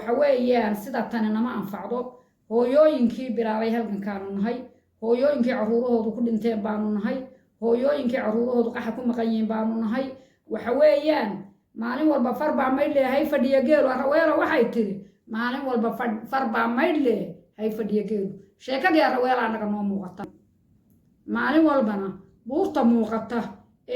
وحويان سيدا تاني نما أنفعضو هويوينكي بلاوي هلقن كانوا نهي هويوينكي عروضه كل انتين بانو نهي هويوينكي عروضه قحكو مقايين بانو نهي وحويان مالين والبا فربع ميل هاي فديا جيل ورويلا waxay tiri maalin walba farba maydle hay fadhiya geelu sheekadii raweela anaga noo muuqata maalin walbana buurta muuqata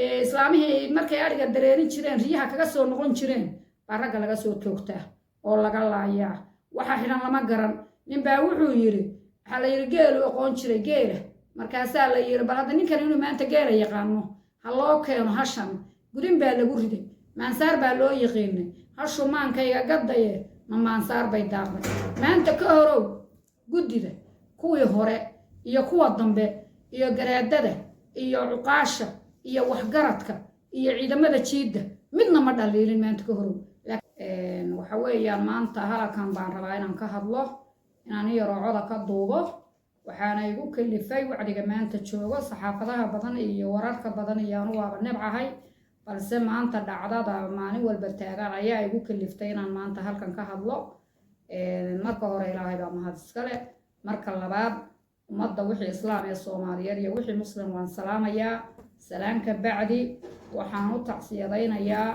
ee islaamihii markay ariga dareerin jireen riyaha kaga soo noqon jireen baraga laga soo toogtaa oo laga laayaa waxa xiran lama garan nin baa wuxuu yiri waxa la yiri geelu aqoon jiray geela markaasaa la yiri bal hadda ninkan inuu maanta geela yaqaano ha loo keeno hashan gurin baa lagu riday maansaar baa loo yaqiinay hashu maankayga gadaye ma maansaar bay daaqday maanta ka horow gudida kuwii hore iyo kuwa dambe iyo garaadada iyo cuqaasha iyo waxgaradka iyo ciidamada jiidda midna ma dhaliilin maanta ka horow waxa weeyaan maanta halkan baan rabaa inaan ka hadlo inaan yaroocoda ka duubo waxaana igu kalifay wacdiga maanta joogo saxaafadaha badan iyo wararka badan iyaan waaba nabcahay balse maanta dhacdada maalin walba taagan ayaa igu kaliftay inaan maanta halkan ka hadlo marka hore ilaahay baa mahad iskale marka labaad ummadda wixii islaam ee Soomaaliyeed iyo wixii muslim waan salaamayaa salaanka bacdi waxaan u tacsiyadaynayaa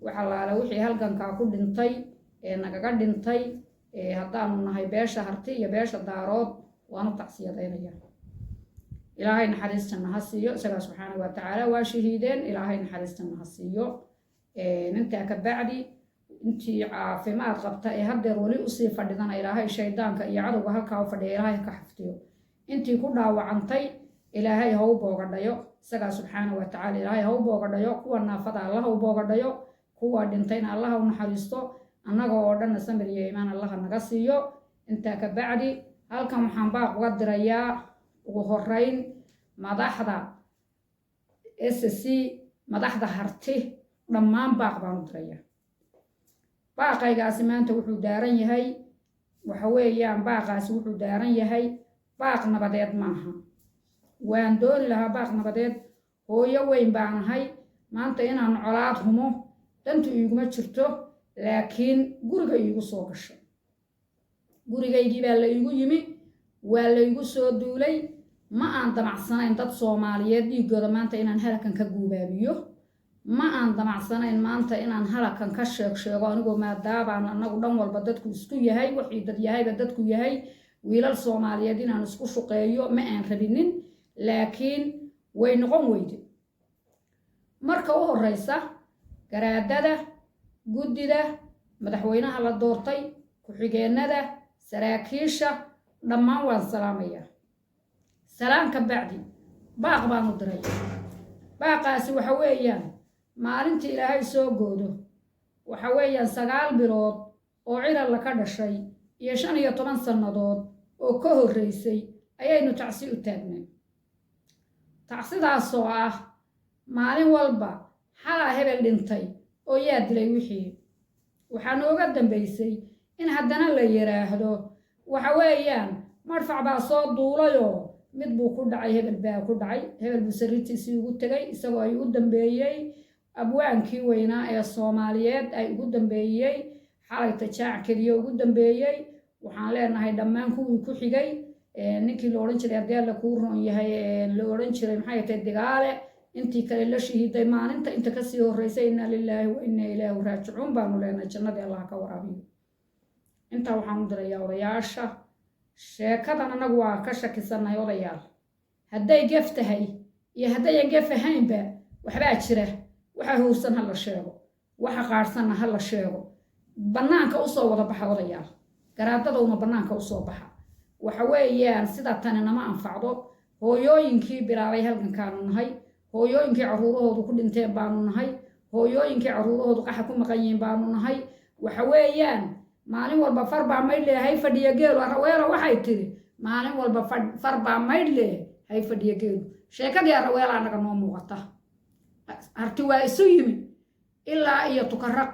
waxa laala wixii halganka ku dhintay ee nagaga dhintay haddaanu nahay beesha harti iyo beesha daarood waan u tacsiyadaynayaa إلهي نحرستنا هسيو سبحانه سبحانه وتعالى وشهيدين إلهي نحرستنا هسيو ننت كبعدي انتي عافمات قبطة هدر ولي أصيب فردنا إلهي شيطان كيعرض وهكا وفردي إلهي كحفتيو انتي كلها وعنتي إلهي هو بوغرديو سبحانه وتعالى إلهي هو بوغرديو كوا نافذ الله هو بوغرديو كوا دنتين الله ونحرستو أنك وردنا سمر يمان الله نغسيو انت كبعدي هلكا محنباق ودريا وهرين مدحدا SSC مدحدا هرتي دمان باق بان دريا باقaygaasi maanta wuxuu daaran yahay waxa weeyaan baaqaasi wuxuu daaran yahay baaq nabadeed maaha waan dooni lahaa baaq nabadeed hooyo weyn baan ahay maanta inaan colaad humo dantu iguma jirto laakiin guriga igu soo gashay gurigaygii baa la igu yimi waa la igu soo duulay ma aan damacsanayn dad Soomaaliyeed dhiigooda maanta inaan halkan ka guubaabiyo ma aan damacsanayn maanta inaan halkan ka sheego anigoo maadaabaan anagu dhan walba dadku isku yahay wixii dad yahayba dadku yahay wiilal Soomaaliyeed inaan isku shaqeeyo ma aan rabinin laakiin way noqon weyday marka u horeysa garaadada gudida madaxweynaha la doortay ku xigeenada saraakiisha dhammaan waan salaamayaa سلام كبعدي باق بانو دري باقاسي وحويان مالنتي إلهي سوقودو وحويان سقال بلود وعيلا لكادشي يشان يطمان سنادود وكوه الرئيسي أيينو تعسيو تاقنين تعسيد عالصوعة مالين والبا حالا هبل دنتي وياد لي وحي وحانو قدن بيسي إن هدنا اللي يراهدو وحويان مرفع باصوت دوليو mid buu ku dhacay hebel baa ku dhacay hebel busariitiisii ugu tagay isagoo ay ugu dambeeyay abwaankii weynaa ee Soomaaliyeed ay ugu dambeeyay xalay tajaac kaliya ugu dambeeyay waxaan leenahay dhammaan kuwii ku xigay ninkii la oran jiray hadii la ku roon yahay la oran jiray maxay tahay dagaale intii kale la shahiiday maalinta inta ka sii horeysay inna lillahi wa inna ilayhi raaji'uun baanu leenahay jannada Allah ka waraabiyo inta waxaan u dirayaa odayaasha sheekadan anagu waa ka shakisanahay odayaal hadday gef tahay iyo haddayan gef ahaynba waxbaa jira waxa huursan ha la sheego waxa qaarsanna ha la sheego bannaanka u soo wada baxa odayaal garaadadowna bannaanka u soo baxa waxa weeyaan sida tani nama anfacdo hooyooyinkii bilaabay halgankaanu nahay hooyooyinkii caruurahoodu ku dhinteen baanu nahay hooyooyinkii caruurahoodu qaxa ku maqanyiin baanu nahay waxa weeyaan maalin walba farba maydle hay fadhiya geelu raweela waxay tiri maalin walba farba maydle hay fadhiya geelu sheekadii raweela anaga noo muuqata harti waa isu yimi ilaa iyo tukaraq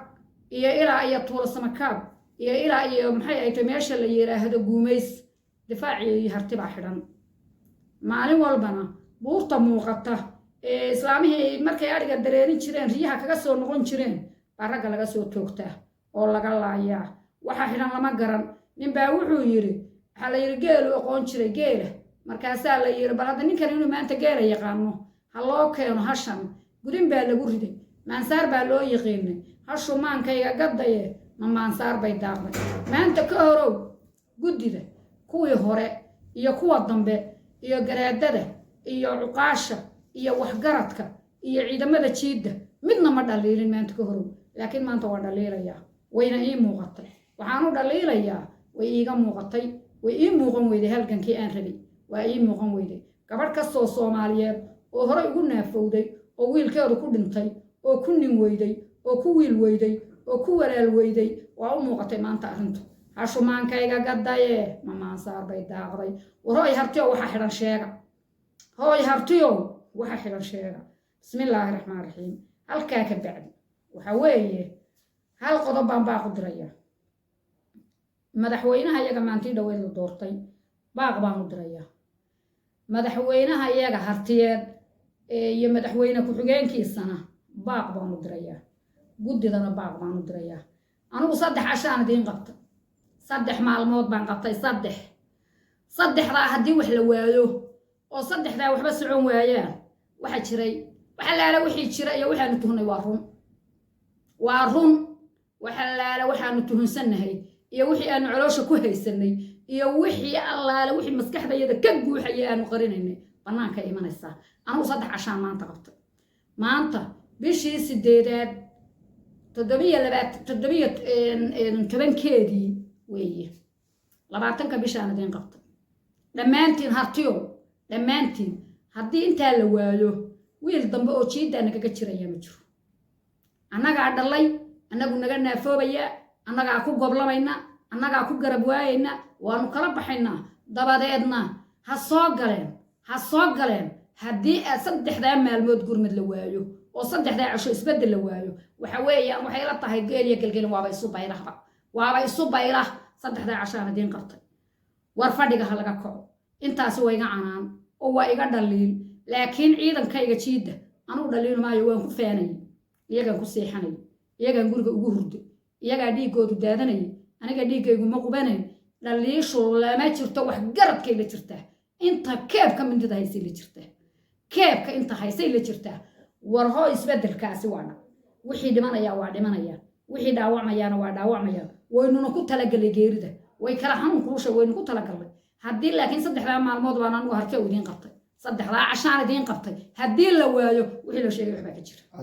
iyo ilaa iyo tuula samakaab iyo ilaa iyo maxay ay tahay meesha la yiraahdo guumeys difaaci harti baa xidhan maalin walbana buurta muuqata ee islaamihii markay ariga dareerin jireen riyaha kaga soo noqon jireen baraga laga soo toogtaa oo laga laayaa waxa xidhan lama garan ninbaa wuxuu yiri waxa la yiri geelu aqoon jiray geela markaasaa la yiri bal hadda ninkan inuu maanta geela yaqaano ha loo keeno hashan gudin baa lagu riday maansaar baa loo yaqiinay hashu maankayga gadaye ma maansaar bay daaqday maanta ka horow gudida kuwii hore iyo kuwa dambe iyo garaadada iyo cuqaasha iyo waxgaradka iyo ciidamada jiidda midna ma dhaliilin maanta ka horow laakiin maanta waa dhaliilaya wayna ii muuqatay waxaan u dhaliilayaa way iiga muuqatay way ii muuqan weyday halgankii aan rabay waa ii muuqan weyday gabadh kastoo Soomaaliyeed oo hore ugu naafowday oo wiilkeedu ku dhintay oo ku nin weyday oo ku wiil weyday oo ku walaal weyday waa u muuqatay maanta arrintu hashumaankayga gadaye ma maansaar bay daaqday waroy hartiyo waxa xidhan sheega hooy hartiyo waxa xidhan sheega bismillaahir rahmaanir rahiim halkaa ka bacdi waxa weeye hal qodob baan baa ku diraya madaxweynaha iyaga maantii dhaweyd la doortay baaq baan u diraya madaxweynaha iyaga hartiyeed iyo madaxweyne ku-xigeenkiisana baaq baan u diraya guddidana baaq baan u diraya anigu 3 cashaan idiin qabtay 3 maalmood baan qabtay 3 haddii wax la waayo oo 3 waxba socon waayaan waxa jiray waxa laala wixii jira iyo waxaanu tuhnay waa run waxa laala waxaanu tuhunsanahay iyo wixii aanu caloosha ku haysanay iyo wixii allaale wixii maskaxdayada ka guuxayay aanu qarinaynay banaanka imanaysa anigu 3 cashaan maanta qabtay maanta bishii 8aad 7 weeye 20 bishaan idin qabtay dhammaantiin hartiyo dhammaantiin haddii intaa la waayo wiil dambe oo jiidda naga jiraya ma jiro annaga dhalay annagu naga naafoobaya annaga ku goblamayna annaga ku garab waayayna waanu kala baxayna dabadeedna ha soo galeen haddii 3 maalmood gurmad la waayo oo 3 casho isbedel la waayo waxa weeyaan waxay la tahay geeliya galgelin waaba isu baylah 3 cashaan idin qabtay war fadhiga ha laga kaco intaas way iga canaan oo waa iga dhaliil laakiin ciidankayga jiidda anu dhaliil maayo waan ku feenay iyagan ku seexanay iyagan guriga ugu hurdo iyaga dhiigoodu daadanay aniga dhiigaygu ma qubanay dhaliishu lama jirto wax garadkayga jirta inta keebka mindida haysay la jirta keebka inta haysay la jirta war hoo isbedelkaasi waana wixii dhimanaya waa dhimanaya wixii dhaawacmayana waa dhaawacmaya waynuna ku talagalay geerida way kala xanuun kuusha waynu ku talagalay haddii laakiin 3 maalmood baan anigu harkay idin qabtay 3 cashaan idin qabtay haddii la waayo wixii la sheegay waxba ka jira